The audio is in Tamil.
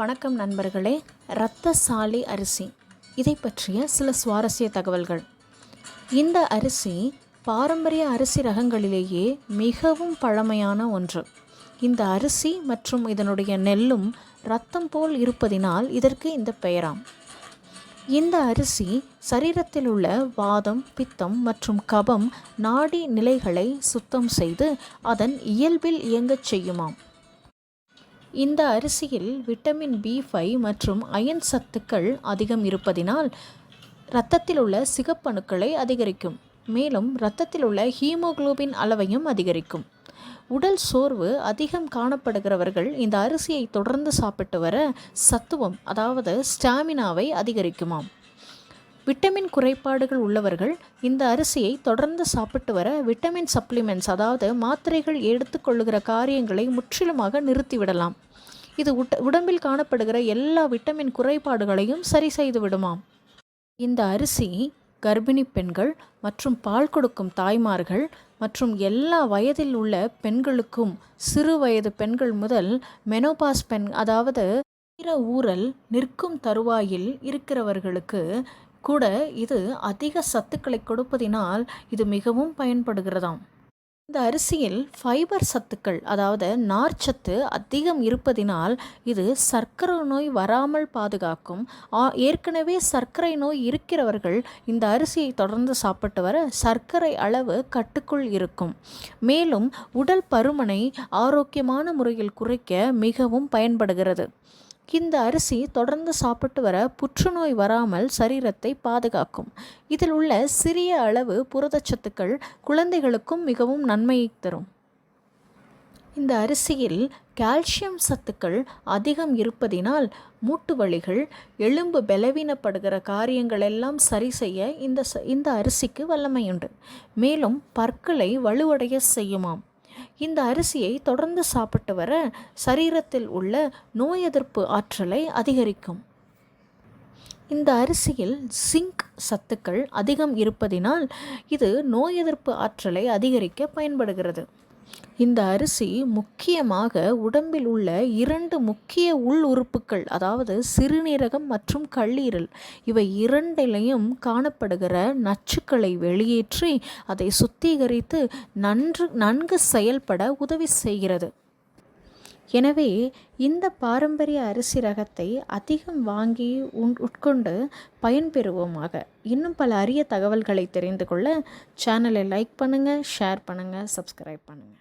வணக்கம் நண்பர்களே. இரத்தசாலி அரிசி இதை பற்றிய சில சுவாரஸ்ய தகவல்கள். இந்த அரிசி பாரம்பரிய அரிசி ரகங்களிலேயே மிகவும் பழமையான ஒன்று. இந்த அரிசி மற்றும் இதனுடைய நெல்லும் இரத்தம் போல் இருப்பதினால் இதற்கு இந்த பெயராம். இந்த அரிசி சரீரத்தில் உள்ள வாதம், பித்தம் மற்றும் கபம் நாடி நிலைகளை சுத்தம் செய்து அதன் இயல்பில் இயங்கச் செய்யுமாம். இந்த அரிசியில் விட்டமின் B5 மற்றும் அயன் சத்துக்கள் அதிகம் இருப்பதினால் இரத்தத்தில் உள்ள சிகப்பணுக்களை அதிகரிக்கும். மேலும் இரத்தத்தில் உள்ள ஹீமோகுளோபின் அளவையும் அதிகரிக்கும். உடல் சோர்வு அதிகம் காணப்படுகிறவர்கள் இந்த அரிசியை தொடர்ந்து சாப்பிட்டு வர சத்துவம், அதாவது ஸ்டாமினாவை அதிகரிக்குமாம். விட்டமின் குறைபாடுகள் உள்ளவர்கள் இந்த அரிசியை தொடர்ந்து சாப்பிட்டு வர விட்டமின் சப்ளிமெண்ட்ஸ், அதாவது மாத்திரைகள் எடுத்துக்கொள்ளுகிற காரியங்களை முற்றிலுமாக நிறுத்திவிடலாம். இது உடம்பில் காணப்படுகிற எல்லா விட்டமின் குறைபாடுகளையும் சரி செய்து விடுமாம். இந்த அரிசி கர்ப்பிணி பெண்கள் மற்றும் பால் கொடுக்கும் தாய்மார்கள் மற்றும் எல்லா வயதில் உள்ள பெண்களுக்கும், சிறு வயது பெண்கள் முதல் மெனோபாஸ் பெண், அதாவது ஊரல் நிற்கும் தருவாயில் இருக்கிறவர்களுக்கு கூட இது அதிக சத்துக்களை கொடுப்பதினால் இது மிகவும் பயன்படுகிறதாம். இந்த அரிசியில் ஃபைபர் சத்துக்கள், அதாவது நார்ச்சத்து அதிகம் இருப்பதினால் இது சர்க்கரை நோய் வராமல் பாதுகாக்கும். ஏற்கனவே சர்க்கரை நோய் இருக்கிறவர்கள் இந்த அரிசியை தொடர்ந்து சாப்பிட்டு வர சர்க்கரை அளவு கட்டுக்குள் இருக்கும். மேலும் உடல் பருமனை ஆரோக்கியமான முறையில் குறைக்க மிகவும் பயன்படுகிறது. இந்த அரிசி தொடர்ந்து சாப்பிட்டு வர புற்றுநோய் வராமல் சரீரத்தை பாதுகாக்கும். இதில் உள்ள சிறிய அளவு புரதச்சத்துக்கள் குழந்தைகளுக்கும் மிகவும் நன்மையை தரும். இந்த அரிசியில் கால்சியம் சத்துக்கள் அதிகம் இருப்பதினால் மூட்டு வலிகள், எலும்பு பலவீனப்படுகிற காரியங்கள் எல்லாம் சரி செய்ய இந்த அரிசிக்கு வல்லமையுண்டு. மேலும் பற்களை வலுவடைய செய்யுமாம். இந்த அரிசியை தொடர்ந்து சாப்பிட்டு வர சரீரத்தில் உள்ள நோய் எதிர்ப்பு ஆற்றலை அதிகரிக்கும். இந்த அரிசியில் ஜிங்க் சத்துக்கள் அதிகம் இருப்பதினால் இது நோய் எதிர்ப்பு ஆற்றலை அதிகரிக்க பயன்படுகிறது. இந்த அரிசி முக்கியமாக உடம்பில் உள்ள 2 முக்கிய உள் உறுப்புகள், அதாவது சிறுநீரகம் மற்றும் கல்லீரல், இவை இரண்டிலையும் காணப்படுகிற நச்சுக்களை வெளியேற்றி அதை சுத்திகரித்து நன்கு செயல்பட உதவி செய்கிறது. எனவே இந்த பாரம்பரிய அரிசி ரகத்தை அதிகம் வாங்கி உட்கொண்டு பயன்பெறுவோமாக. இன்னும் பல அரிய தகவல்களை தெரிந்து கொள்ள சேனலை லைக் பண்ணுங்கள், ஷேர் பண்ணுங்கள், சப்ஸ்கிரைப் பண்ணுங்கள்.